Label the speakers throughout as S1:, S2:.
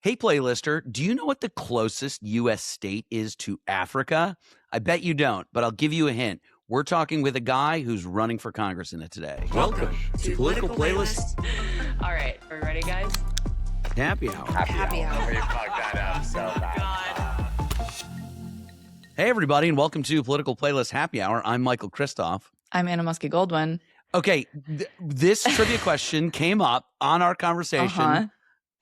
S1: Hey, playlister, do you know what the closest U.S. state is to Africa? I bet you don't, but I'll give you a hint. We're talking with a guy who's running for Congress in it today.
S2: Welcome to Political Playlist.
S3: All right, are we ready, guys?
S1: Happy hour.
S2: Happy hour. You fucked that up so bad.
S1: Hey, everybody, and welcome to Political Playlist Happy Hour. I'm Michael Kristoff.
S3: I'm Anna Muskie-Goldwyn.
S1: Okay, this trivia question came up on our conversation,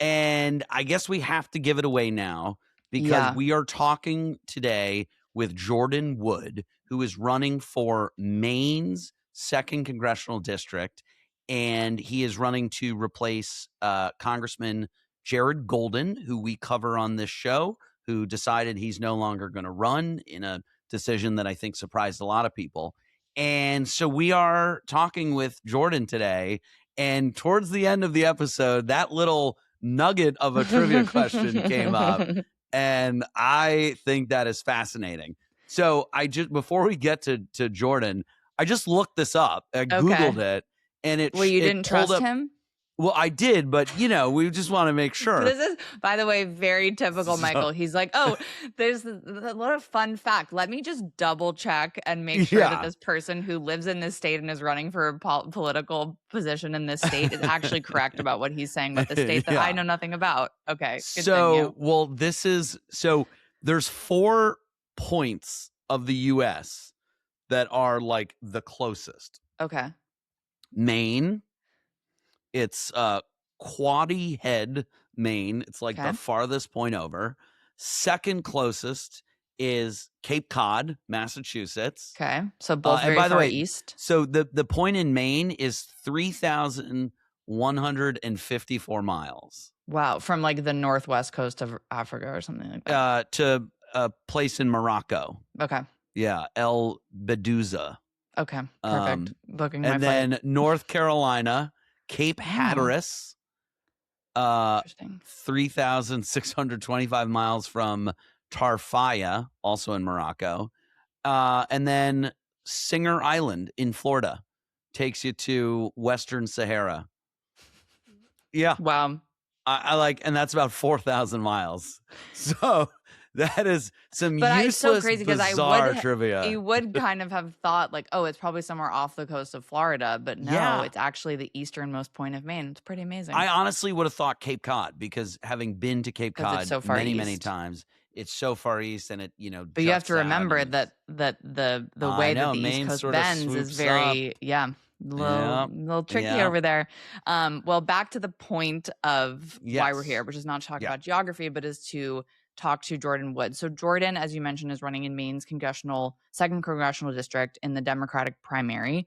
S1: and I guess we have to give it away now because we are talking today with Jordan Wood, who is running for Maine's 2nd Congressional District, and he is running to replace Congressman Jared Golden, who we cover on this show, who decided he's no longer going to run in a decision that I think surprised a lot of people. And so we are talking with Jordan today, and towards the end of the episode, that little nugget of a trivia question came up, and I think that is fascinating. So before we get to Jordan, I just looked this up. I Googled it, and it.
S3: Well, you didn't trust him?
S1: Well, I did, but we just want to make sure.
S3: This is, by the way, very typical Michael. He's like, oh, there's a lot of fun fact. Let me just double check and make sure that this person who lives in this state and is running for a political position in this state is actually correct about what he's saying about the state that I know nothing about. Okay.
S1: Continue. There's 4 points of the U.S. that are like the closest.
S3: Okay.
S1: Maine. It's Quoddy Head, Maine. It's like the farthest point over. Second closest is Cape Cod, Massachusetts.
S3: Okay, so both very far east.
S1: So the point in Maine is 3,154 miles.
S3: Wow, from like the northwest coast of Africa or something like that.
S1: To a place in Morocco.
S3: Okay.
S1: Yeah, El Bedouza.
S3: Okay, perfect. Booking my
S1: and
S3: flight.
S1: then North Carolina. Cape Hatteras, 3,625 miles from Tarfaya, also in Morocco. And then Singer Island in Florida takes you to Western Sahara. Yeah.
S3: Wow.
S1: I like, and that's about 4,000 miles. So that is some useless,
S3: so crazy
S1: bizarre trivia.
S3: You would kind of have thought like, oh, it's probably somewhere off the coast of Florida, but no, it's actually the easternmost point of Maine. It's pretty amazing.
S1: I honestly would have thought Cape Cod because having been to Cape Cod many times, it's so far east, and it
S3: But you have to remember that the way that the East Coast bends is very little tricky over there. Well, back to the point of why we're here, which is not to talk about geography, but is to talk to Jordan Wood. So Jordan, as you mentioned, is running in Maine's 2nd Congressional District in the Democratic primary.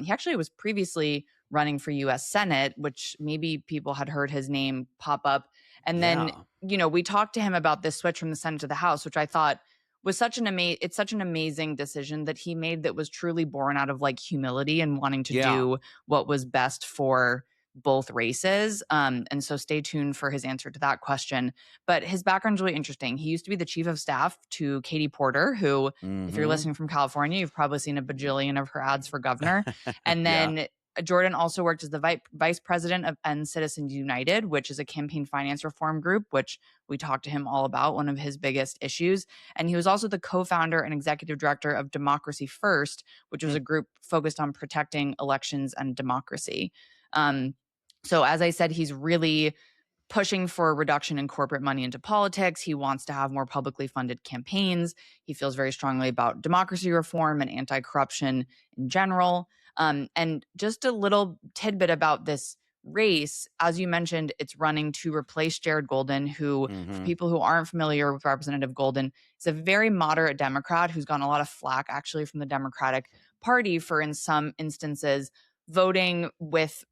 S3: He actually was previously running for U.S. Senate, which maybe people had heard his name pop up. And then, we talked to him about this switch from the Senate to the House, which I thought was such an amazing decision that he made that was truly born out of like humility and wanting to do what was best for both races. And so stay tuned for his answer to that question. But his background's really interesting. He used to be the chief of staff to Katie Porter, who, if you're listening from California, you've probably seen a bajillion of her ads for governor. And then Jordan also worked as the vice president of End Citizens United, which is a campaign finance reform group, which we talked to him all about, one of his biggest issues. And he was also the co-founder and executive director of Democracy First, which was a group focused on protecting elections and democracy. So as I said, he's really pushing for a reduction in corporate money into politics. He wants to have more publicly funded campaigns. He feels very strongly about democracy reform and anti-corruption in general. And just a little tidbit about this race, as you mentioned, it's running to replace Jared Golden, who, for people who aren't familiar with Representative Golden, is a very moderate Democrat who's gotten a lot of flack actually from the Democratic Party for, in some instances, voting with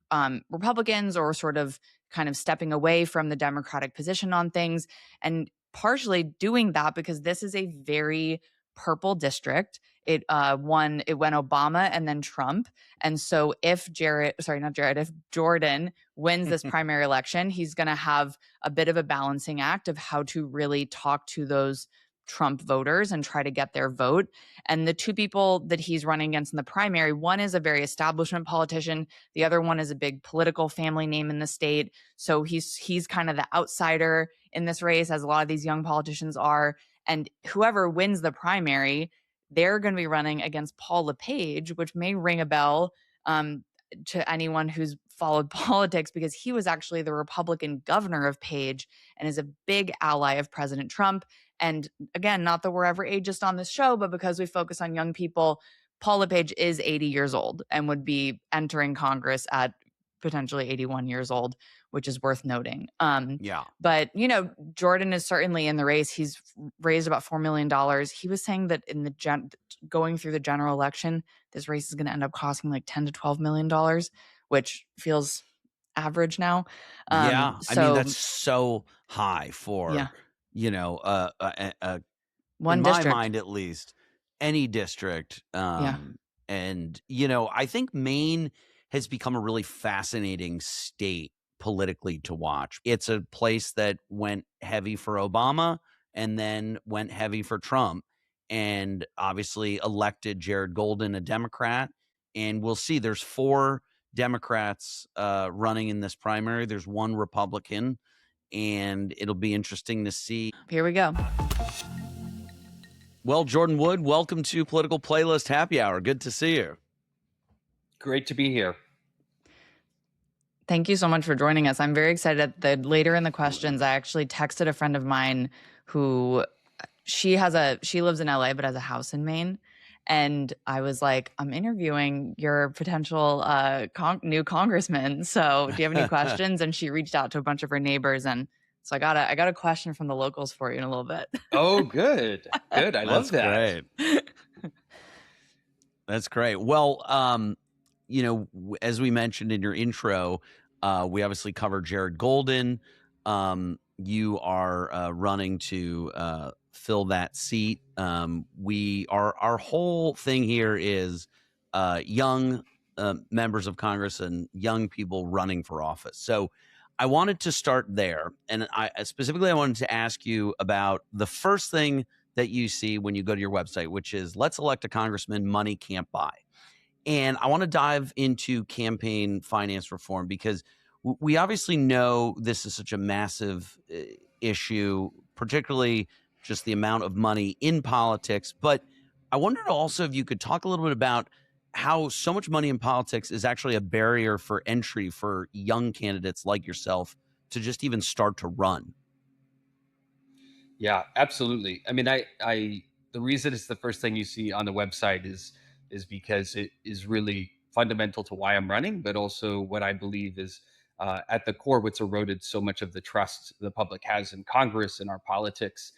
S3: Republicans or sort of kind of stepping away from the Democratic position on things, and partially doing that because this is a very purple district. It went Obama and then Trump. And so if Jordan wins this primary election, he's going to have a bit of a balancing act of how to really talk to those Trump voters and try to get their vote. And the two people that he's running against in the primary, one is a very establishment politician. The other one is a big political family name in the state. So he's kind of the outsider in this race, as a lot of these young politicians are. And whoever wins the primary, they're going to be running against Paul LePage, which may ring a bell to anyone who's followed politics, because he was actually the Republican governor of Page and is a big ally of President Trump. And again, not that we're ever ageist on this show, but because we focus on young people, Paul LePage is 80 years old and would be entering Congress at potentially 81 years old, which is worth noting. But, Jordan is certainly in the race. He's raised about $4 million. He was saying that in the going through the general election, this race is going to end up costing like $10 to $12 million, which feels average now.
S1: I mean, that's so high for,
S3: one
S1: in
S3: district.
S1: My mind, at least, any district. And, I think Maine has become a really fascinating state politically to watch. It's a place that went heavy for Obama and then went heavy for Trump, and obviously elected Jared Golden, a Democrat. And we'll see, there's 4 Democrats running in this primary. There's 1 Republican, and it'll be interesting to see.
S3: Here we go.
S1: Well, Jordan Wood, welcome to Political Playlist Happy Hour. Good to see you.
S4: Great to be here.
S3: Thank you so much for joining us. I'm very excited that later in the questions, I actually texted a friend of mine who she lives in LA, but has a house in Maine. And I was like, I'm interviewing your potential new congressman. So do you have any questions? And she reached out to a bunch of her neighbors. And so I got a question from the locals for you in a little bit.
S4: Oh, good. Good. I love that.
S1: Great. That's great. Well, as we mentioned in your intro, we obviously covered Jared Golden. You are running to fill that seat. Our whole thing here is young members of Congress and young people running for office. So I wanted to start there, and I wanted to ask you about the first thing that you see when you go to your website, which is "Let's elect a congressman money can't buy." And I want to dive into campaign finance reform, because we obviously know this is such a massive issue, particularly just the amount of money in politics. But I wondered also if you could talk a little bit about how so much money in politics is actually a barrier for entry for young candidates like yourself to just even start to run.
S4: Yeah, absolutely. I mean, the reason it's the first thing you see on the website is because it is really fundamental to why I'm running, but also what I believe is at the core what's eroded so much of the trust the public has in Congress and our politics,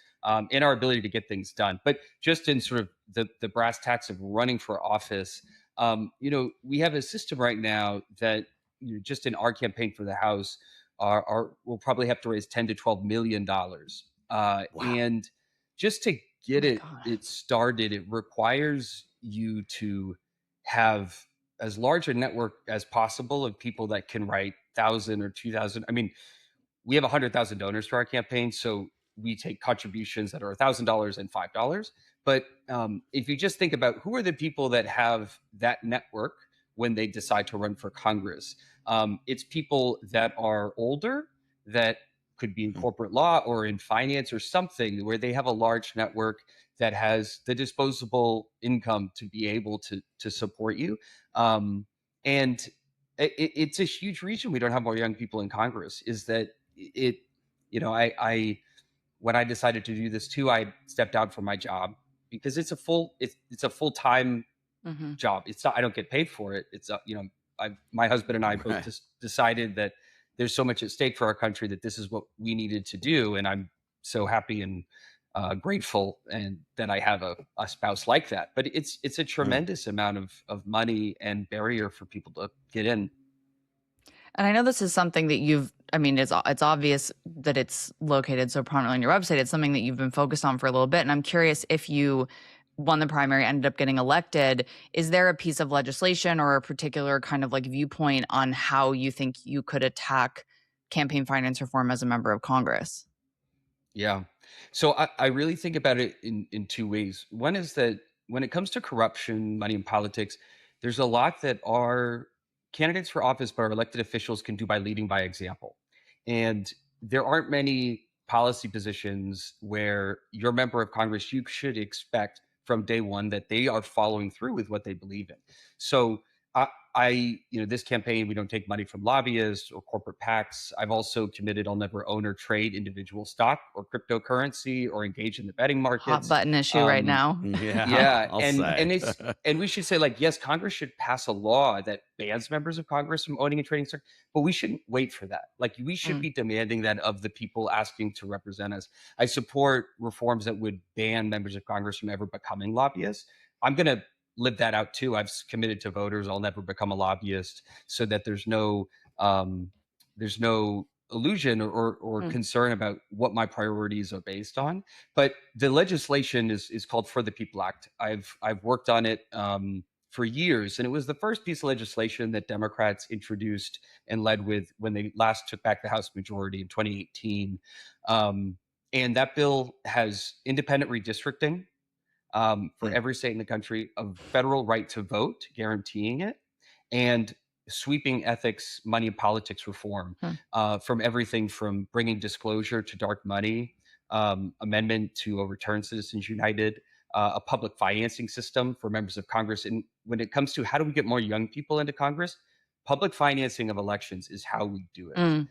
S4: in our ability to get things done. But just in sort of the brass tacks of running for office, we have a system right now that just in our campaign for the House, we'll probably have to raise $10 to $12 million.
S1: Wow.
S4: And just to get it started, it requires you to have as large a network as possible of people that can write 1,000 or 2,000. I mean, we have 100,000 donors to our campaign, so we take contributions that are $1,000 and $5. But if you just think about who are the people that have that network when they decide to run for Congress, it's people that are older, that could be in corporate law or in finance or something, where they have a large network that has the disposable income to be able to support you. And it's a huge reason we don't have more young people in Congress, is that when I decided to do this too, I stepped down from my job because it's a full-time job. It's not, I don't get paid for it. It's my husband and I both just decided that there's so much at stake for our country that this is what we needed to do. And I'm so happy and grateful and that I have a spouse like that. But it's a tremendous amount of money and barrier for people to get in.
S3: And I know this is something that it's obvious that it's located so prominently on your website. It's something that you've been focused on for a little bit. And I'm curious, if you won the primary, ended up getting elected, is there a piece of legislation or a particular kind of like viewpoint on how you think you could attack campaign finance reform as a member of Congress?
S4: Yeah. So I really think about it in 2 ways. One is that when it comes to corruption, money in politics, there's a lot that our candidates for office, but our elected officials can do by leading by example. And there aren't many policy positions where your member of Congress, you should expect from day one that they are following through with what they believe in. So this campaign, we don't take money from lobbyists or corporate PACs. I've also committed I'll never own or trade individual stock or cryptocurrency or engage in the betting markets.
S3: Hot button issue right now.
S4: Yeah.
S1: I'll say.
S4: And we should say, like, yes, Congress should pass a law that bans members of Congress from owning and trading stock, but we shouldn't wait for that. Like, we should be demanding that of the people asking to represent us. I support reforms that would ban members of Congress from ever becoming lobbyists. I'm going to live that out too. I've committed to voters I'll never become a lobbyist, so that there's no illusion or concern about what my priorities are based on. But the legislation is called For the People Act. I've worked on it for years, and it was the first piece of legislation that Democrats introduced and led with when they last took back the House majority in 2018. And that bill has independent redistricting for every state in the country, a federal right to vote, guaranteeing it, and sweeping ethics, money, and politics reform from everything from bringing disclosure to dark money, amendment to overturn Citizens United, a public financing system for members of Congress. And when it comes to how do we get more young people into Congress, public financing of elections is how we do it.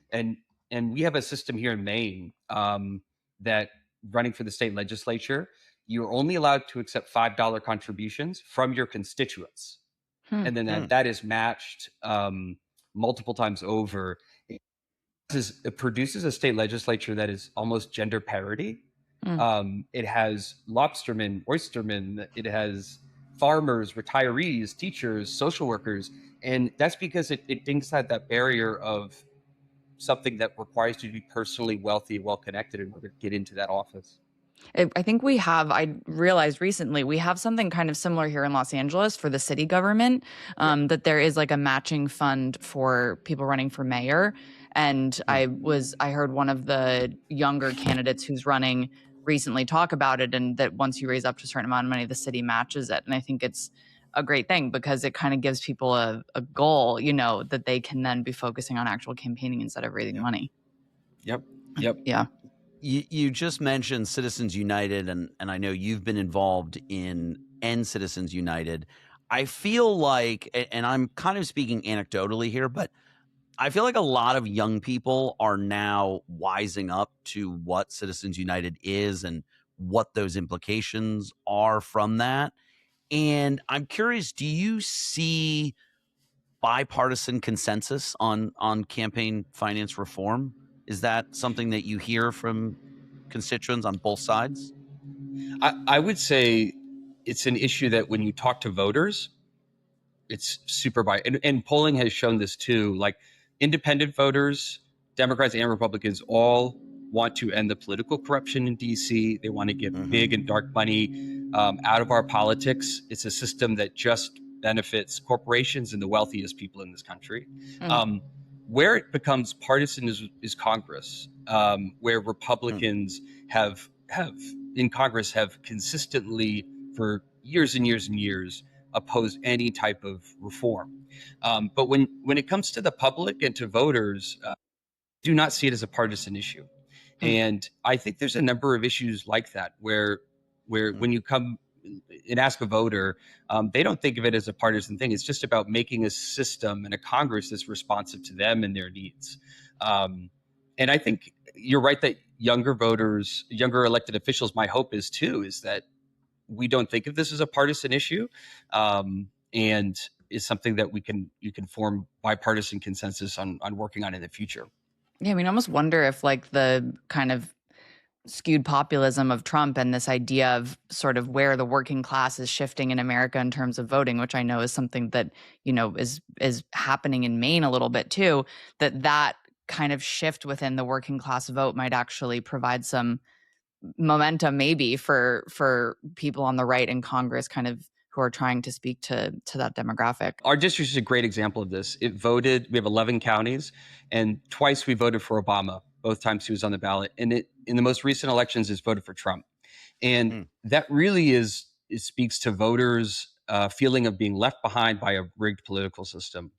S4: And we have a system here in Maine that running for the state legislature, you're only allowed to accept $5 contributions from your constituents. And then that is matched multiple times over. It produces a state legislature that is almost gender parity. It has lobstermen, oystermen, it has farmers, retirees, teachers, social workers. And that's because it thinks that barrier of something that requires you to be personally wealthy, well-connected in order to get into that office.
S3: I think I realized recently, we have something kind of similar here in Los Angeles for the city government, that there is like a matching fund for people running for mayor. And I heard one of the younger candidates who's running recently talk about it, and that once you raise up to a certain amount of money, the city matches it. And I think it's a great thing because it kind of gives people a goal, that they can then be focusing on actual campaigning instead of raising money.
S4: Yep.
S3: Yeah.
S1: You just mentioned Citizens United, and I know you've been involved in End Citizens United. I feel like, and I'm kind of speaking anecdotally here, but I feel like a lot of young people are now wising up to what Citizens United is and what those implications are from that. And I'm curious, do you see bipartisan consensus on campaign finance reform? Is that something that you hear from constituents on both sides?
S4: I would say it's an issue that when you talk to voters, it's super and polling has shown this too. Like independent voters, Democrats and Republicans all want to end the political corruption in DC. They want to get big and dark money out of our politics. It's a system that just benefits corporations and the wealthiest people in this country. Where it becomes partisan is Congress, where Republicans have in Congress have consistently for years and years and years opposed any type of reform. But when it comes to the public and to voters, do not see it as a partisan issue. And I think there's a number of issues like that where when you come and ask a voter, they don't think of it as a partisan thing. It's just about making a system and a Congress that's responsive to them and their needs. And I think you're right that younger voters, younger elected officials, my hope is that we don't think of this as a partisan issue, and is something that you can form bipartisan consensus on working on in the future.
S3: Yeah, I mean, I almost wonder if like the kind of skewed populism of Trump and this idea of sort of where the working class is shifting in America in terms of voting, which I know is something that, is happening in Maine a little bit too, that kind of shift within the working class vote might actually provide some momentum maybe for people on the right in Congress kind of who are trying to speak to that demographic.
S4: Our district is a great example of this. We have 11 counties, and twice we voted for Obama. Both times he was on the ballot. And in the most recent elections, it's voted for Trump. And that really it speaks to voters' feeling of being left behind by a rigged political system.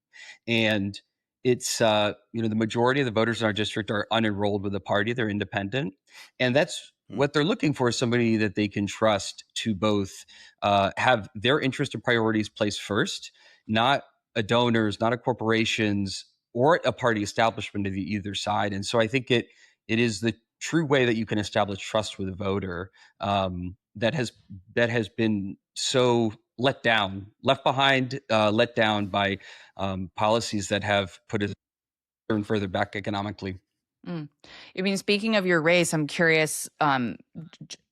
S4: And it's the majority of the voters in our district are unenrolled with a party. They're independent, and that's what they're looking for, is somebody that they can trust to both have their interest and priorities placed first, not a donors, not a corporations or a party establishment of either side. And so I think it is the true way that you can establish trust with a voter, that has been so left behind, let down by policies that have put us further back economically.
S3: I mean, speaking of your race, I'm curious,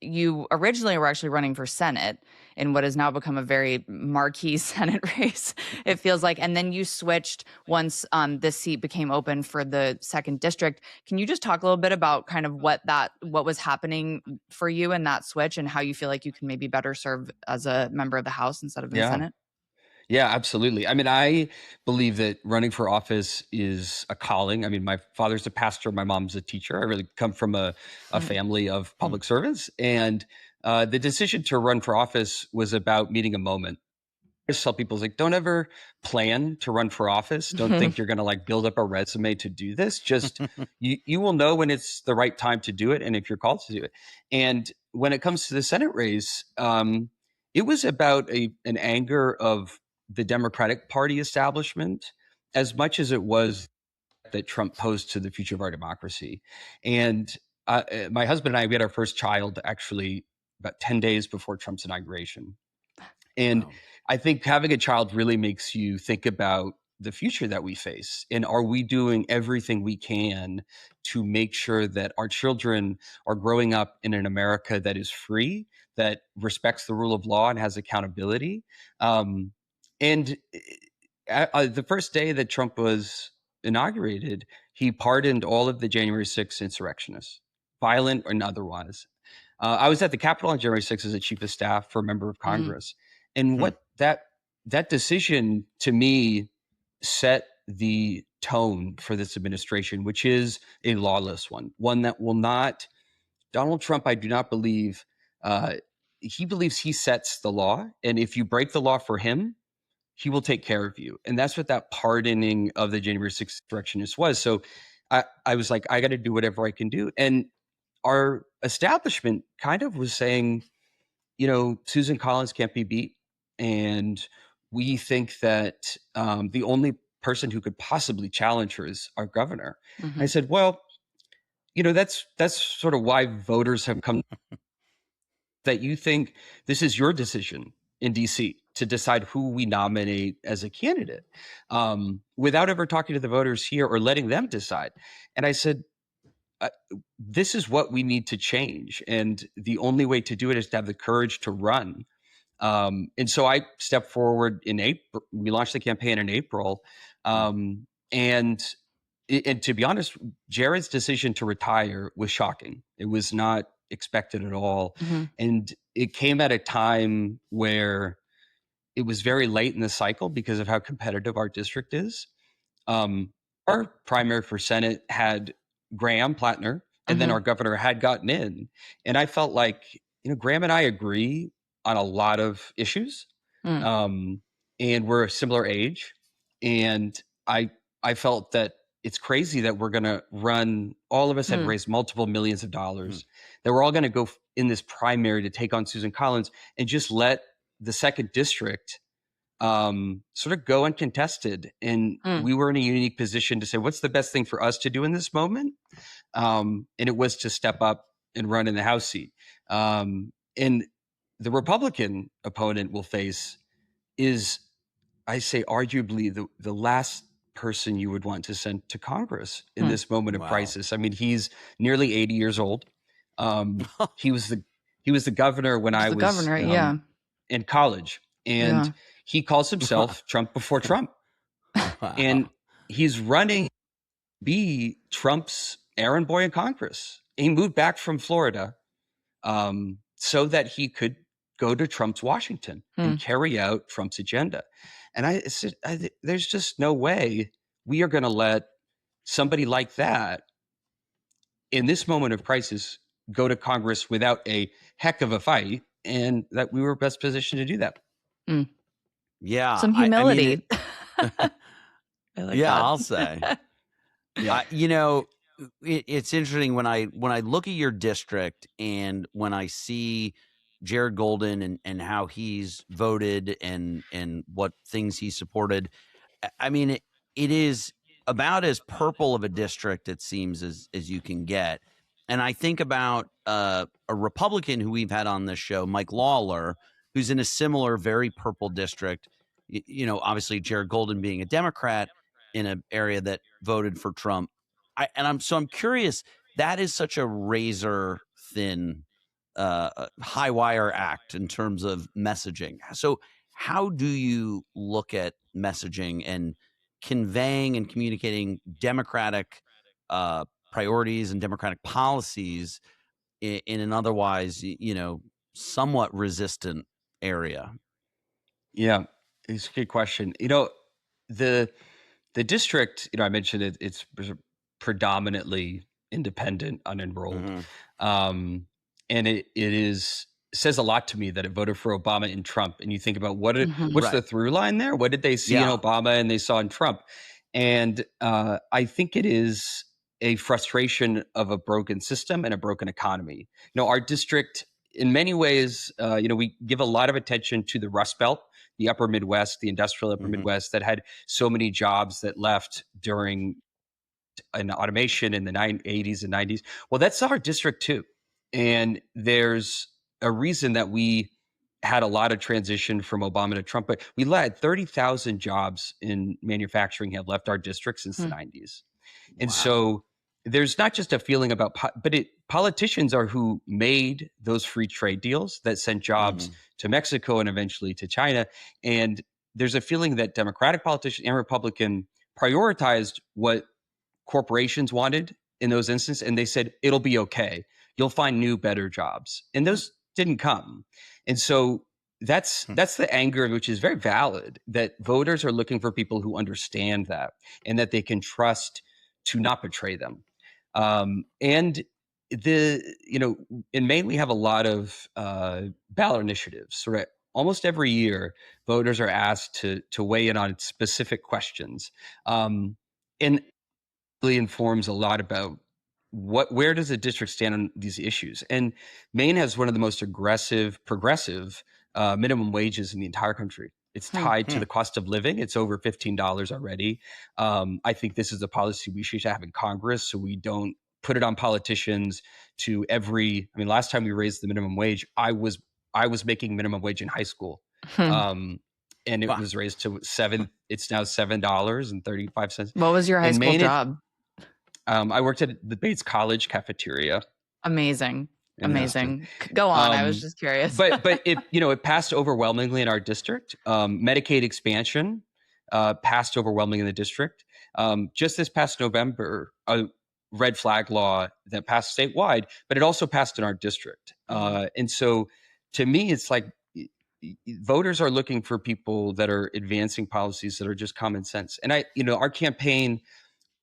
S3: you originally were actually running for Senate in what has now become a very marquee Senate race, it feels like. And then you switched once this seat became open for the 2nd district. Can you just talk a little bit about kind of what was happening for you in that switch, and how you feel like you can maybe better serve as a member of the House instead of in the Senate?
S4: Yeah, absolutely. I mean, I believe that running for office is a calling. I mean, my father's a pastor, my mom's a teacher. I really come from a family of public servants. And the decision to run for office was about meeting a moment. I just tell people, like, don't ever plan to run for office. Don't think you're going to like build up a resume to do this. Just you will know when it's the right time to do it, and if you're called to do it. And when it comes to the Senate race, it was about an anger of the Democratic Party establishment as much as it was that Trump posed to the future of our democracy. And my husband and I, we had our first child actually about 10 days before Trump's inauguration. And wow. I think having a child really makes you think about the future that we face. And are we doing everything we can to make sure that our children are growing up in an America that is free, that respects the rule of law and has accountability? And the first day that Trump was inaugurated, he pardoned all of the January 6th insurrectionists, violent and otherwise. I was at the Capitol on January 6th as a chief of staff for a member of Congress. And what that decision to me set the tone for this administration, which is a lawless one that will not, Donald Trump, I do not believe, he believes he sets the law. And if you break the law for him, he will take care of you. And that's what that pardoning of the January 6th insurrectionists was. So I was like, I got to do whatever I can do. And our establishment kind of was saying, Susan Collins can't be beat. And we think that the only person who could possibly challenge her is our governor. I said, well, that's sort of why voters have come that you think this is your decision in DC to decide who we nominate as a candidate, without ever talking to the voters here or letting them decide. And I said, this is what we need to change. And the only way to do it is to have the courage to run. And so I stepped forward in April. We launched the campaign in April. And to be honest, Jared's decision to retire was shocking. It was not expected at all. And it came at a time where it was very late in the cycle because of how competitive our district is. Our primary for Senate had Graham Plattner, and then our governor had gotten in. And I felt like, Graham and I agree on a lot of issues, and we're a similar age. And I felt that it's crazy that we're going to run, all of us had raised multiple millions of dollars, that we're all going to go in this primary to take on Susan Collins and just let the 2nd district sort of go uncontested. And we were in a unique position to say, what's the best thing for us to do in this moment? And it was to step up and run in the House seat. And the Republican opponent we'll face is, I say, arguably the last person you would want to send to Congress in this moment of crisis. I mean, he's nearly 80 years old. He was the governor when I was in college, and he calls himself Trump before Trump. And he's running to be Trump's errand boy in Congress. He moved back from Florida so that he could go to Trump's Washington and carry out Trump's agenda. And I said, there's just no way we are going to let somebody like that in this moment of crisis go to Congress without a heck of a fight, and that we were best positioned to do that.
S1: Yeah.
S3: Some humility. I like that.
S1: I'll say. Yeah, it's interesting when I look at your district and when I see Jared Golden and how he's voted and what things he supported. I mean, it is about as purple of a district, it seems, as you can get. And I think about a Republican who we've had on this show, Mike Lawler, who's in a similar, very purple district. Obviously Jared Golden being a Democrat in an area that voted for Trump. I'm curious. That is such a razor thin, high wire act in terms of messaging. So how do you look at messaging and conveying and communicating Democratic priorities and Democratic policies in an otherwise, somewhat resistant area?
S4: Yeah, it's a good question. The district, I mentioned it's predominantly independent, unenrolled. Mm-hmm. And it says a lot to me that it voted for Obama and Trump. And you think about what's right. the through line there? What did they see in Obama and they saw in Trump? And I think it is a frustration of a broken system and a broken economy. Our district, in many ways, we give a lot of attention to the Rust Belt, the upper Midwest, the industrial upper Midwest that had so many jobs that left during an automation in the 80s and 90s. Well, that's our district too. And there's a reason that we had a lot of transition from Obama to Trump, but we had 30,000 jobs in manufacturing have left our district since the 90s. And so there's not just a feeling about, but politicians are who made those free trade deals that sent jobs to Mexico and eventually to China. And there's a feeling that Democratic politicians and Republican prioritized what corporations wanted in those instances. And they said, it'll be okay. You'll find new, better jobs. And those didn't come. And so that's the anger, which is very valid, that voters are looking for people who understand that and that they can trust to not betray them. And in Maine, we have a lot of ballot initiatives. Right? Almost every year, voters are asked to weigh in on specific questions. And really informs a lot about where does the district stand on these issues. And Maine has one of the most progressive minimum wages in the entire country. It's tied to the cost of living. It's over $15 already. I think this is a policy we should have in Congress so we don't put it on politicians last time we raised the minimum wage, I was making minimum wage in high school. And it was raised to it's now $7.35.
S3: What was your high school job?
S4: I worked at the Bates College cafeteria.
S3: Amazing. Go on. I was just curious.
S4: but it passed overwhelmingly in our district. Medicaid expansion passed overwhelmingly in the district. Just this past November, a red flag law that passed statewide, but it also passed in our district. And so to me, it's like voters are looking for people that are advancing policies that are just common sense. And our campaign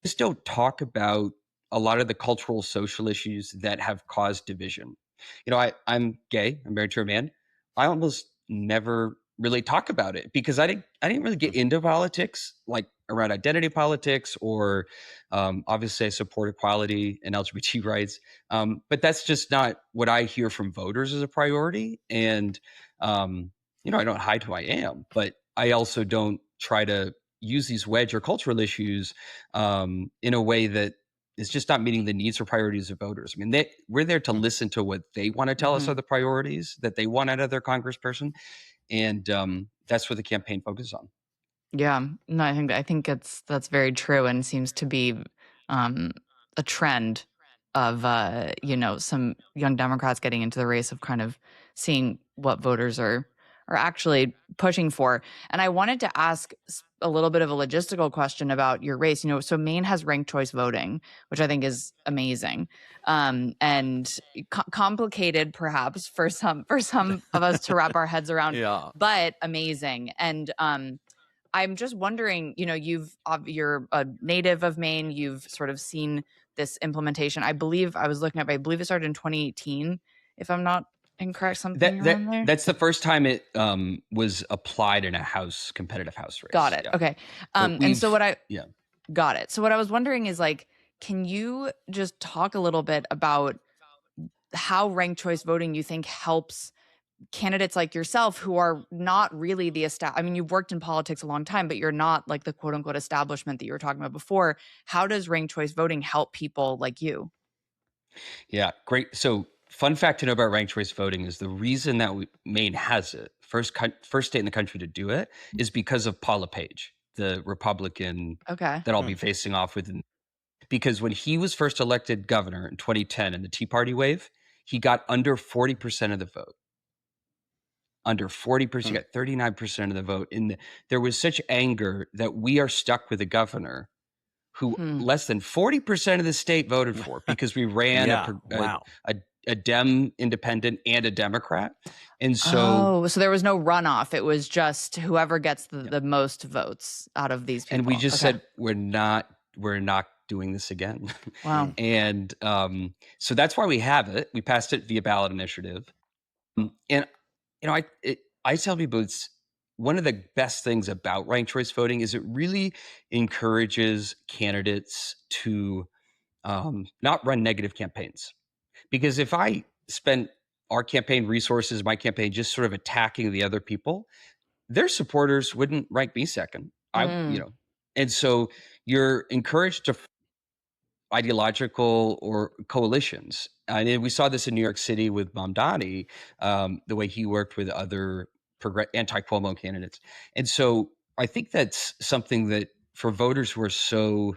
S4: just don't talk about a lot of the cultural, social issues that have caused division. I'm gay. I'm married to a man. I almost never really talk about it because I didn't really get into politics, like around identity politics or obviously I support equality and LGBT rights. But that's just not what I hear from voters as a priority. And, I don't hide who I am, but I also don't try to use these wedge or cultural issues in a way that is just not meeting the needs or priorities of voters. I mean, we're there to listen to what they want to tell us are the priorities that they want out of their congressperson. And that's what the campaign focuses on.
S3: Yeah, no, I think that's very true and seems to be a trend of some young Democrats getting into the race of kind of seeing what voters are actually pushing for. And I wanted to ask a little bit of a logistical question about your race. So Maine has ranked choice voting, which I think is amazing, and complicated perhaps for some of us to wrap our heads around, but amazing. And I'm just wondering, you're a native of Maine. You've sort of seen this implementation. I believe it started in 2018, if I'm not and correct something around there?
S4: That's the first time it was applied in a competitive house race.
S3: Got it.
S4: Yeah.
S3: Okay. And so got it. So what I was wondering is like, can you just talk a little bit about how ranked choice voting you think helps candidates like yourself who are not really I mean, you've worked in politics a long time, but you're not like the quote unquote establishment that you were talking about before. How does ranked choice voting help people like you?
S4: Yeah, great. So fun fact to know about ranked choice voting is the reason that Maine has it, first state in the country to do it, is because of Paul LePage, the Republican that I'll be facing off with. Because when he was first elected governor in 2010 in the Tea Party wave, he got under 40% of the vote. Under 40%, got 39% of the vote. And there was such anger that we are stuck with a governor who less than 40% of the state voted for, because we ran a Dem independent and a Democrat. And so
S3: so there was no runoff. It was just whoever gets the most votes out of these people.
S4: And we just said, we're not doing this again.
S3: Wow.
S4: And so that's why we have it. We passed it via ballot initiative. And I tell people it's one of the best things about ranked choice voting is it really encourages candidates to not run negative campaigns. Because if I spent our campaign resources, my campaign, just sort of attacking the other people, their supporters wouldn't rank me second. And so you're encouraged to ideological or coalitions. And we saw this in New York City with Mamdani, the way he worked with other anti-Cuomo candidates. And so I think that's something that for voters who are so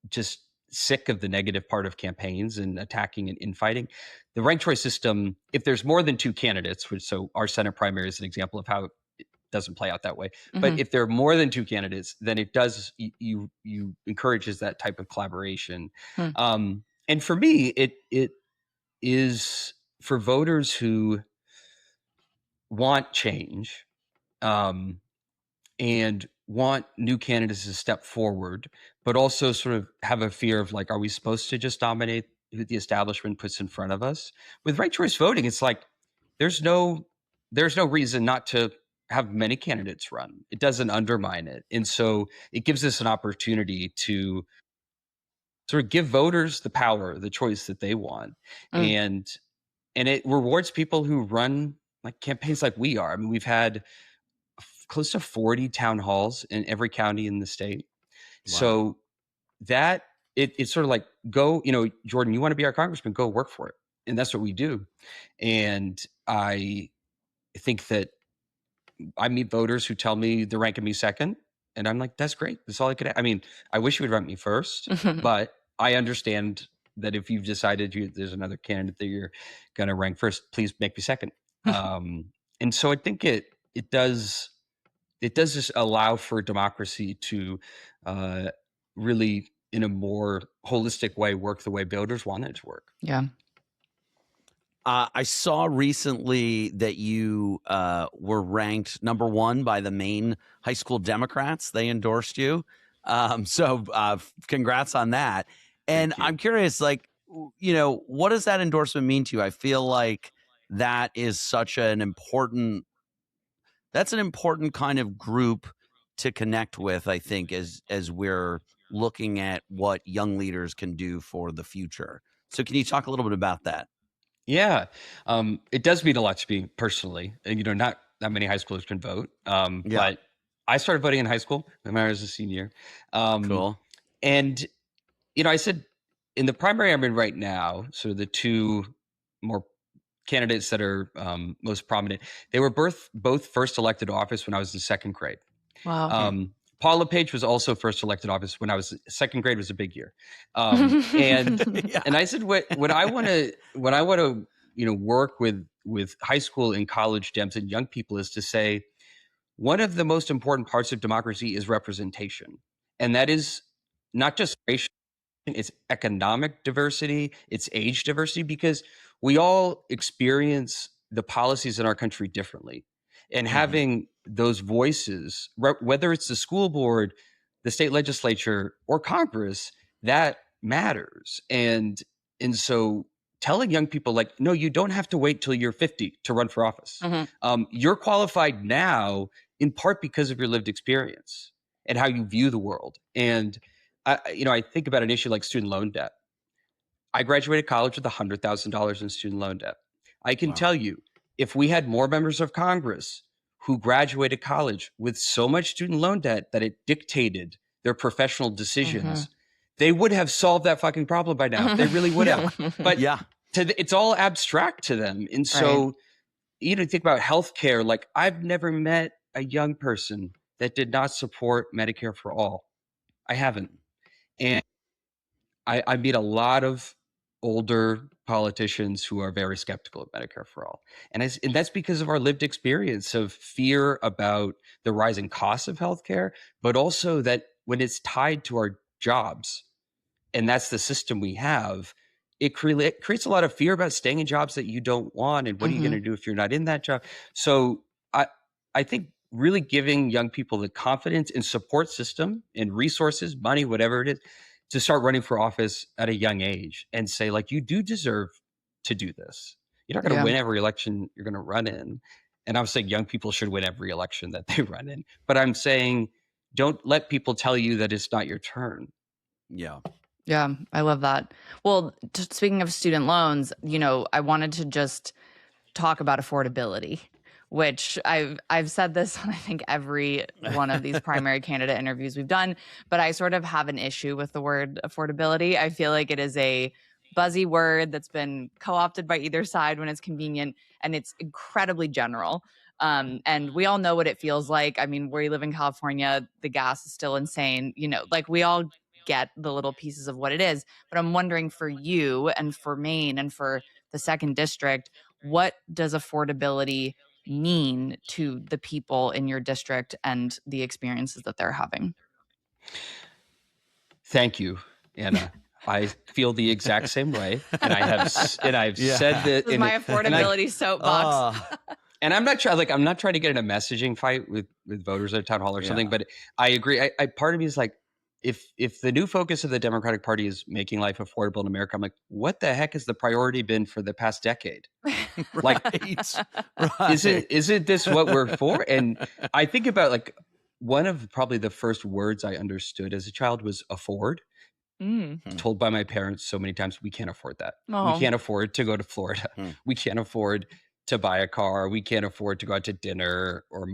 S4: just sick of the negative part of campaigns and attacking and infighting, the ranked choice system, if there's more than two candidates, so our Senate primary is an example of how it doesn't play out that way. But if there are more than two candidates, then it does, you encourages that type of collaboration. And for me, it is for voters who want change and want new candidates to step forward, but also sort of have a fear of like, are we supposed to just dominate who the establishment puts in front of us? With ranked choice voting, it's like there's no reason not to have many candidates run. It doesn't undermine it. And so it gives us an opportunity to sort of give voters the power, the choice that they want. And it rewards people who run like campaigns like we are. I mean, we've had close to 40 town halls in every county in the state. Wow. So that it's sort of like, go, Jordan, you want to be our congressman, go work for it. And that's what we do. And I think that I meet voters who tell me they're ranking me second. And I'm like, that's great. That's all I could. I mean, I wish you would rank me first, but I understand that if you've decided there's another candidate that you're going to rank first, please make me second. And so I think it does just allow for democracy to really, in a more holistic way, work the way voters want it to work.
S3: Yeah.
S1: I saw recently that you were ranked number 1 by the Maine High School Democrats. They endorsed you. So congrats on that. And I'm curious, like, what does that endorsement mean to you? I feel like that is such an important kind of group to connect with, I think, as we're looking at what young leaders can do for the future. So can you talk a little bit about that?
S4: Yeah, it does mean a lot to me personally. Not that many high schoolers can vote, but I started voting in high school when I was a senior.
S1: Cool.
S4: And, I said in the primary I'm in right now, so the two more candidates that are most prominent, they were both first elected to office when I was in second grade.
S3: Wow.
S4: Paul LePage was also first elected office when I was second grade. Was a big year. And I said, what I want to, work with high school and college Dems and young people is to say, one of the most important parts of democracy is representation. And that is not just racial, it's economic diversity, it's age diversity, because we all experience the policies in our country differently. And having those voices, whether it's the school board, the state legislature, or Congress, that matters. And so telling young people like, no, you don't have to wait till you're 50 to run for office. You're qualified now in part because of your lived experience and how you view the world. And I think about an issue like student loan debt. I graduated college with $100,000 in student loan debt. I can tell you, if we had more members of Congress who graduated college with so much student loan debt that it dictated their professional decisions, they would have solved that fucking problem by now. They really would have. But it's all abstract to them. And so, think about healthcare. Like, I've never met a young person that did not support Medicare for all. I haven't. And I meet a lot of older politicians who are very skeptical of Medicare for all. And that's because of our lived experience of fear about the rising costs of healthcare, but also that when it's tied to our jobs, and that's the system we have, it creates a lot of fear about staying in jobs that you don't want. And what are you going to do if you're not in that job? So I think really giving young people the confidence and support system and resources, money, whatever it is, to start running for office at a young age and say, like, you do deserve to do this. You're not going to win every election you're going to run in. And I'm saying young people should win every election that they run in. But I'm saying don't let people tell you that it's not your turn.
S3: Yeah, I love that. Well, speaking of student loans, I wanted to just talk about affordability, which I've said this on, I think, every one of these primary candidate interviews we've done, but I sort of have an issue with the word affordability. I feel like it is a buzzy word that's been co-opted by either side when it's convenient, and it's incredibly general. And we all know what it feels like. I mean, where you live in California, the gas is still insane. Like, we all get the little pieces of what it is. But I'm wondering, for you and for Maine and for the 2nd District, what does affordability mean to the people in your district and the experiences that they're having?
S4: Thank you, Anna. I feel the exact same way, and I've said that.
S3: This is my affordability soapbox.
S4: And I'm not trying to get in a messaging fight with voters at a town hall or something, but I agree. I part of me is like, if the new focus of the Democratic Party is making life affordable in America, I'm like, what the heck has the priority been for the past decade? Like, isn't this what we're for? And I think about, like, one of probably the first words I understood as a child was afford. Told by my parents so many times, we can't afford that. We can't afford to go to Florida. We can't afford to buy a car. We can't afford to go out to dinner. Or,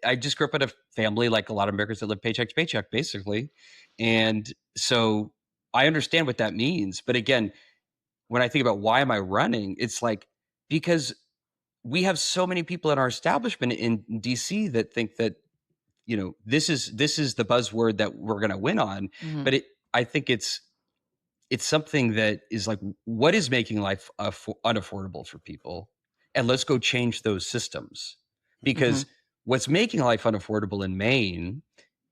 S4: I just grew up in a family like a lot of Americans that live paycheck to paycheck, basically. And so I understand what that means. But again, when I think about why am I running, it's like, because we have so many people in our establishment in DC that think that, this is the buzzword that we're going to win on. But I think it's something that is like, what is making life unaffordable for people? And let's go change those systems. Because what's making life unaffordable in Maine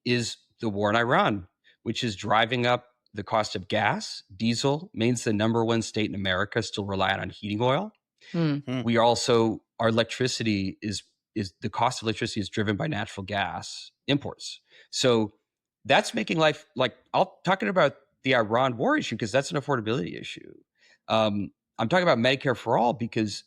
S4: is the war in Iran, which is driving up the cost of gas, diesel. Maine's the #1 state in America still reliant on heating oil. We also, our electricity is the cost of electricity is driven by natural gas imports. So that's making life, like, I'll talking about the Iran war issue because that's an affordability issue. I'm talking about Medicare for all because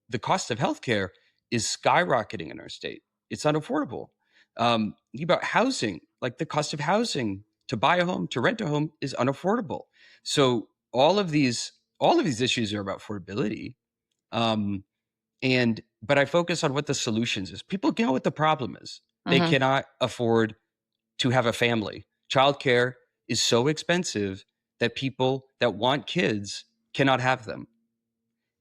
S4: the cost of healthcare is skyrocketing in our state. It's unaffordable. Think about housing, like the cost of housing to buy a home, to rent a home is unaffordable. So all of these issues are about affordability. But I focus on what the solutions is. People know what the problem is. They cannot afford to have a family. Childcare is so expensive that people that want kids cannot have them.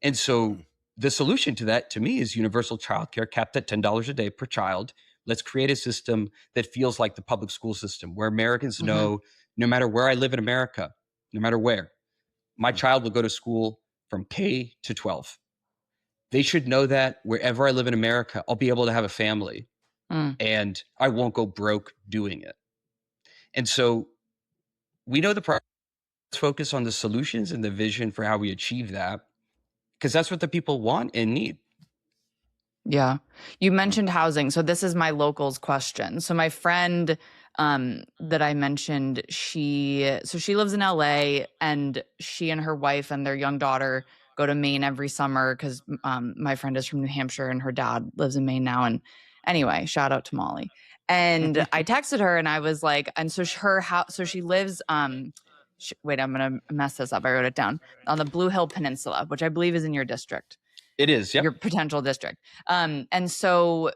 S4: And so the solution to that, to me, is universal childcare capped at $10 a day per child. Let's create a system that feels like the public school system, where Americans know, no matter where I live in America, no matter where, my child will go to school from K to 12. They should know that wherever I live in America, I'll be able to have a family and I won't go broke doing it. And so we know the priority. Let's focus on the solutions and the vision for how we achieve that, because that's what the people want and need.
S3: Yeah. You mentioned housing. So this is my locals question. So my friend that I mentioned, she lives in LA, and she and her wife and their young daughter go to Maine every summer because my friend is from New Hampshire and her dad lives in Maine now. And anyway, shout out to Molly. And I texted her and I was like, and so her house, so she lives, wait, I'm going to mess this up. I wrote it down on the Blue Hill Peninsula, which I believe is in your district.
S4: It is, yep.
S3: Your potential district. And so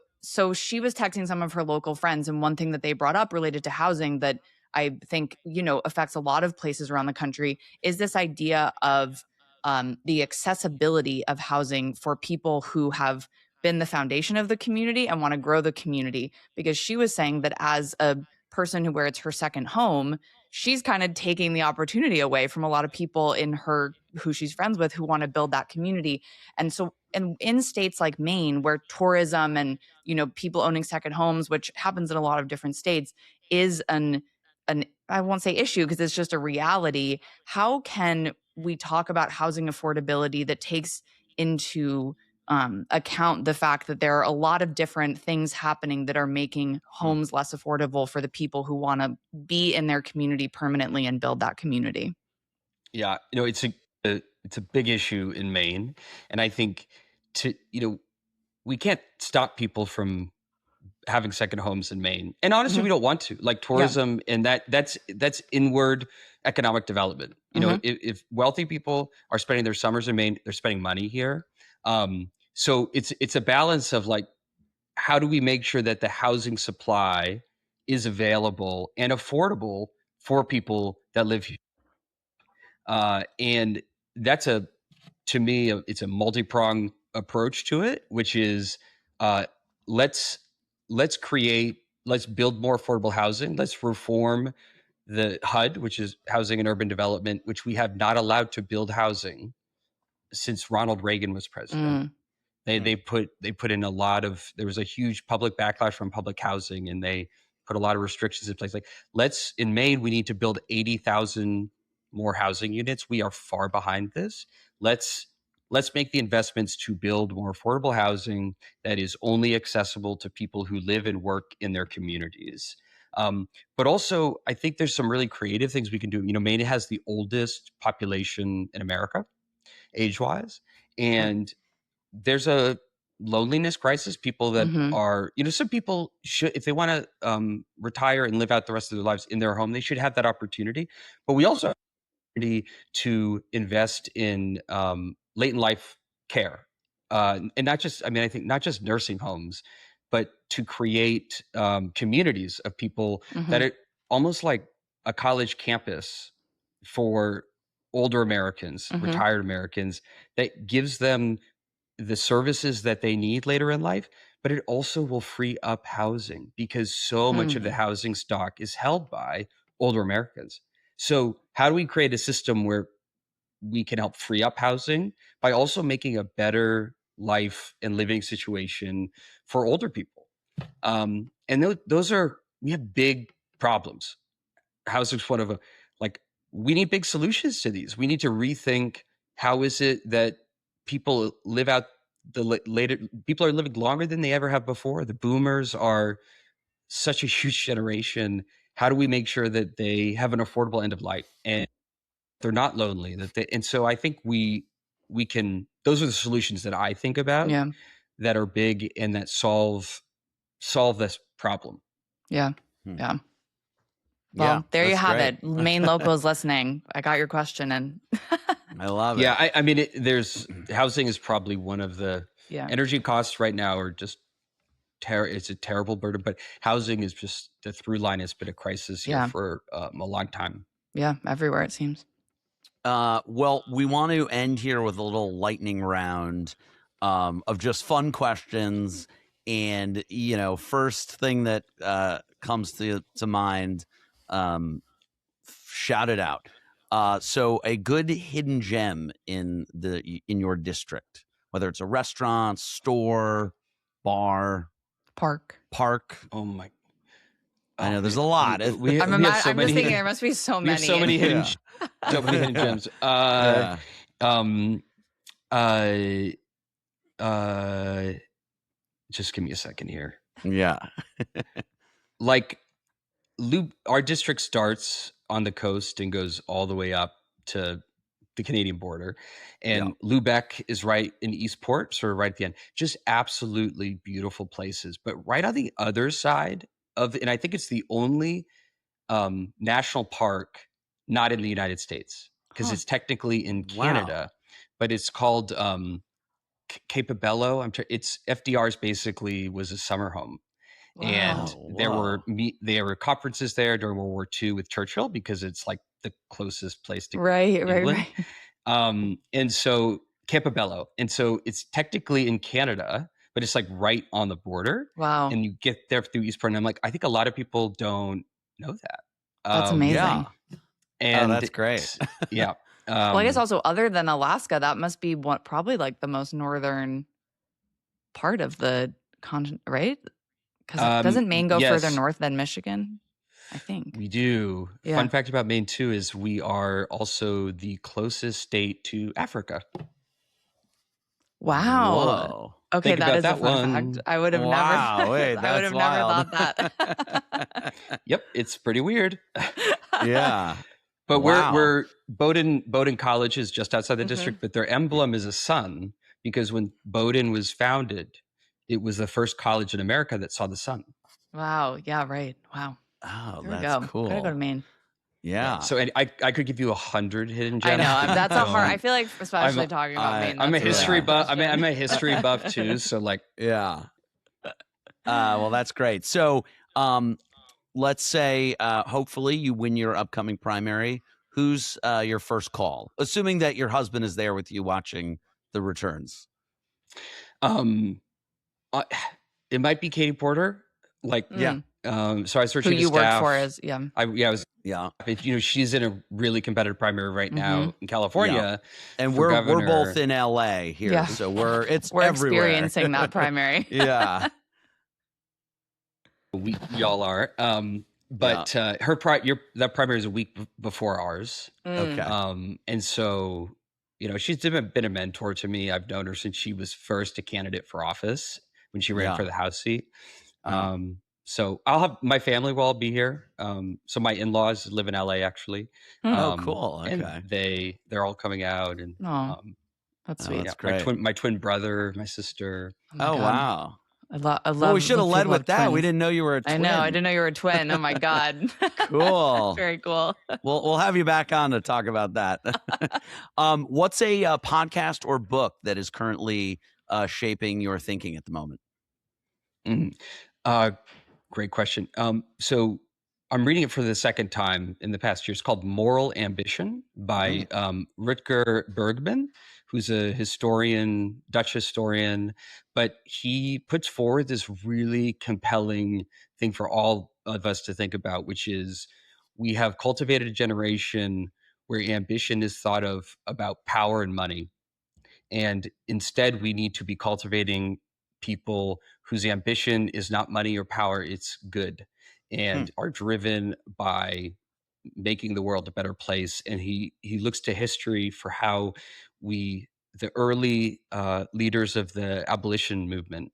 S3: she was texting some of her local friends, and one thing that they brought up related to housing that I think, affects a lot of places around the country is this idea of the accessibility of housing for people who have been the foundation of the community and want to grow the community. Because she was saying that as a person where it's her second home, she's kind of taking the opportunity away from a lot of people who she's friends with who want to build that community. And so, and in states like Maine, where tourism and, people owning second homes, which happens in a lot of different states, is an I won't say issue because it's just a reality. How can we talk about housing affordability that takes into account the fact that there are a lot of different things happening that are making homes less affordable for the people who want to be in their community permanently and build that community?
S4: Yeah, it's a big issue in Maine, and I think we can't stop people from having second homes in Maine. And honestly, we don't want to. Like tourism and that's inward economic development. If wealthy people are spending their summers in Maine, they're spending money here. So it's a balance of like, how do we make sure that the housing supply is available and affordable for people that live here? And that's to me, it's a multi-pronged approach to it, which is let's build more affordable housing. Let's reform the HUD, which is Housing and Urban Development, which we have not allowed to build housing since Ronald Reagan was president. They put in a lot of, there was a huge public backlash from public housing, and they put a lot of restrictions in place. Like, in Maine, we need to build 80,000 more housing units. We are far behind this. Let's make the investments to build more affordable housing that is only accessible to people who live and work in their communities. But also, I think there's some really creative things we can do. Maine has the oldest population in America, age-wise, and there's a loneliness crisis. People that are, some people should, if they want to retire and live out the rest of their lives in their home, they should have that opportunity. But we also have the opportunity to invest in late in life care, and not just, I think not just nursing homes, but to create communities of people that are almost like a college campus for older Americans, retired Americans, that gives them the services that they need later in life, but it also will free up housing because so much of the housing stock is held by older Americans. So how do we create a system where we can help free up housing by also making a better life and living situation for older people? And we have big problems. Housing's one of we need big solutions to these. We need to rethink, how is it that people live out people are living longer than they ever have before. The boomers are such a huge generation. How do we make sure that they have an affordable end of life and they're not lonely? And so I think we can, those are the solutions that I think about that are big and that solve this problem.
S3: Yeah. Yeah. Well, there you have it. Maine locals listening. I got your question, and
S1: I love it.
S4: Yeah, there's housing is probably one of the energy costs right now are just it's a terrible burden, but housing is just the through line. It's been a crisis here for a long time.
S3: Yeah, everywhere it seems.
S1: Well, we want to end here with a little lightning round of just fun questions, and first thing that comes to mind. Shout it out. So a good hidden gem in your district, whether it's a restaurant, store, bar,
S3: park.
S4: Oh my!
S1: I know there's a lot.
S3: I'm just thinking there must be so many.
S4: So many hidden gems. Just give me a second here.
S1: Yeah.
S4: Our district starts on the coast and goes all the way up to the Canadian border, and Lubeck is right in Eastport, sort of right at the end. Just absolutely beautiful places. But right on the other side of, and I think it's the only national park not in the United States, because it's technically in Canada, but it's called Capabello. It's FDR's basically was a summer home. And there were conferences there during World War II with Churchill, because it's like the closest place to England. And so Campobello. And so it's technically in Canada, but it's like right on the border.
S3: Wow.
S4: And you get there through Eastport. And I'm like, I think a lot of people don't know that.
S3: That's amazing.
S1: Yeah.
S4: And
S1: that's great.
S4: Yeah.
S3: Well, I guess also other than Alaska, that must be probably like the most northern part of the continent, right? Because doesn't Maine go further north than Michigan? I think
S4: we do. Yeah. Fun fact about Maine too is we are also the closest state to Africa.
S3: Wow.
S1: Whoa.
S3: Okay, that is a fun fact. I would have never.
S1: Wait, I would have never
S3: thought that.
S4: Yep, it's pretty weird.
S1: Yeah.
S4: But we're Bowdoin College is just outside the district, but their emblem is a sun, because when Bowdoin was founded, it was the first college in America that saw the sun.
S3: Wow. Yeah. Right. Wow.
S1: Oh,
S3: there
S1: that's cool.
S3: Gotta go to Maine.
S1: Yeah.
S4: So I could give you 100 hidden gems.
S3: I know that's a hard. I feel like, especially talking about Maine.
S4: I'm a history buff. I'm a history buff too. So like,
S1: yeah. Well, that's great. So, let's say, hopefully you win your upcoming primary. Who's your first call? Assuming that your husband is there with you watching the returns.
S4: It might be Katie Porter. Like,
S1: yeah.
S4: So I was searching
S3: who you
S4: staff.
S3: work for is
S4: She's in a really competitive primary right now in California,
S1: and we're both in LA here, so we're everywhere.
S3: Experiencing that primary.
S1: Yeah,
S4: we all are. But that primary is a week before ours.
S1: Okay.
S4: And so she's been a mentor to me. I've known her since she was first a candidate for office when she ran for the House seat. So I'll have my family will all be here. So my in-laws live in LA actually.
S1: Oh, cool. Okay.
S4: And they're all coming out, and
S3: that's sweet.
S1: That's great.
S4: My twin brother, my sister.
S1: Oh wow.
S3: I love.
S1: Well, we should have led with that.
S3: Twins.
S1: We didn't know you were a twin.
S3: I know. I didn't know you were a twin. Oh my God.
S1: Cool.
S3: Very cool.
S1: We'll have you back on to talk about that. What's a podcast or book that is currently shaping your thinking at the moment?
S4: Great question. So I'm reading it for the second time in the past year. It's called Moral Ambition by Rutger Bergman, who's a historian, Dutch historian, but he puts forward this really compelling thing for all of us to think about, which is we have cultivated a generation where ambition is thought of about power and money. And instead, we need to be cultivating people whose ambition is not money or power, it's good, and are driven by making the world a better place. And he looks to history for how the early leaders of the abolition movement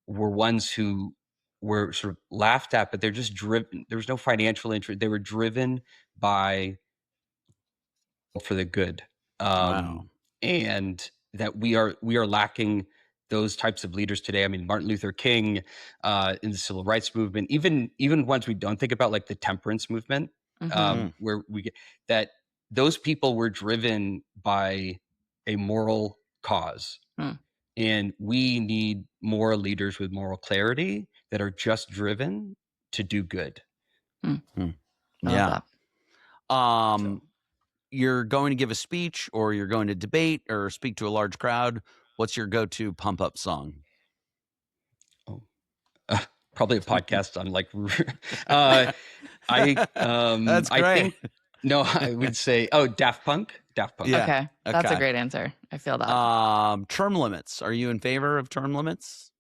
S4: were ones who were sort of laughed at, but they're just driven. There was no financial interest. They were driven by for the good. And that we are lacking those types of leaders today. I mean, Martin Luther King in the civil rights movement, even ones we don't think about, like the temperance movement, where we get that those people were driven by a moral cause. And we need more leaders with moral clarity that are just driven to do good.
S1: Yeah. You're going to give a speech, or you're going to debate or speak to a large crowd. What's your go-to pump-up song?
S4: Probably a podcast on like. That's
S1: great.
S4: I would say Daft Punk.
S3: Yeah. Okay, that's a great answer. I feel that.
S1: Term limits. Are you in favor of term limits?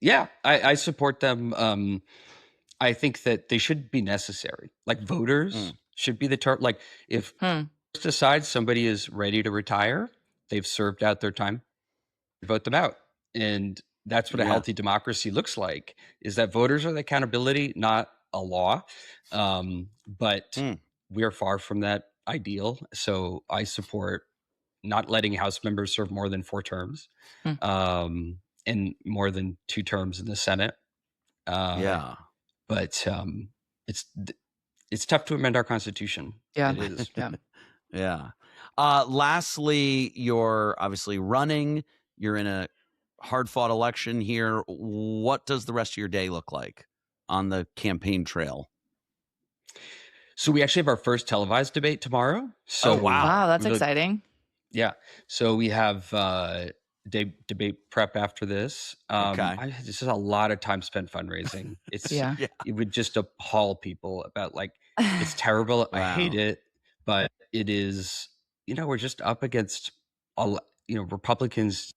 S4: Yeah, I support them. I think that they should be necessary. Like voters should be the term. Like if decides somebody is ready to retire, they've served out their time, vote them out. And that's what a healthy democracy looks like, is that voters are the accountability, not a law. But we are far from that ideal. So I support not letting House members serve more than 4 terms, and more than 2 terms in the Senate.
S1: Yeah.
S4: But it's tough to amend our Constitution.
S3: Yeah.
S4: It is.
S3: Yeah.
S1: Yeah. Lastly, you're obviously running. You're in a hard-fought election here. What does the rest of your day look like on the campaign trail?
S4: So we actually have our first televised debate tomorrow. So
S3: wow, that's exciting.
S4: Yeah. So we have debate prep after this. This is a lot of time spent fundraising. It's it would just appall people about like, it's terrible. I hate it, but it is, we're just up against Republicans,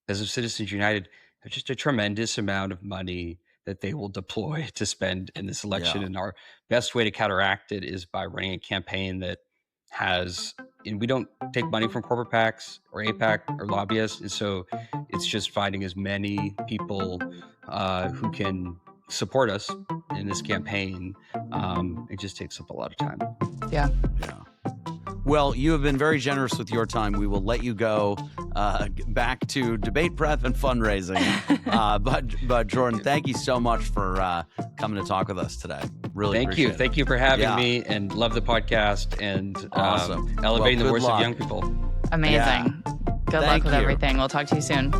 S4: as of Citizens United, have just a tremendous amount of money that they will deploy to spend in this election. And our best way to counteract it is by running a campaign that has, and we don't take money from corporate PACs or APAC or lobbyists. And so it's just finding as many people who can support us in this campaign. It just takes up a lot of time.
S3: Yeah.
S1: Well, you have been very generous with your time. We will let you go back to debate prep and fundraising. But Jordan, thank you so much for coming to talk with us today. Really appreciate it.
S4: Thank you for having me, and love the podcast and
S1: awesome.
S4: Elevating the voice of young people.
S3: Amazing. Good luck with everything. We'll talk to you soon.